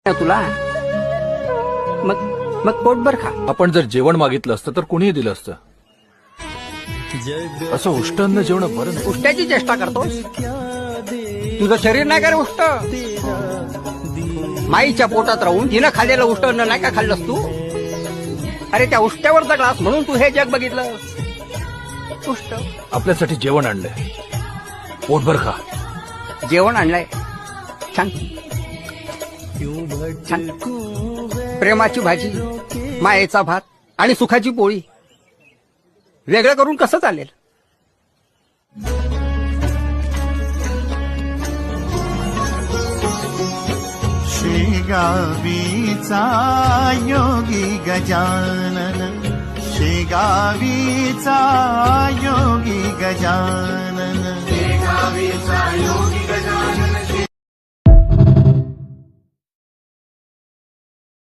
तुला मग मग पोटभर खा. आपण जर जेवण मागितलं असतं तर कोणीही दिलं असतं. असं उष्टान्न जेवण बरं नाही. उष्ट्याची चेष्टा करतोस. तुझं शरीर नाही का रे उष्ट? माईच्या पोटात राहून तिनं खाल्लेलं उष्टान्न नाही का खाल्लंस तू? अरे त्या उष्ट्यावरचा ग्लास म्हणून तू हे जग बघितलं. उष्ट आपल्यासाठी जेवण आणलंय, पोटभर खा. जेवण आणलंय छान छान. प्रेमाची भाजी, मायेचा भात आणि सुखाची पोळी. वेगळं करून कसं चालेल? शेगावीचा योगी गजानन, शेगावीचा योगी गजानन, शेगावीचा योगी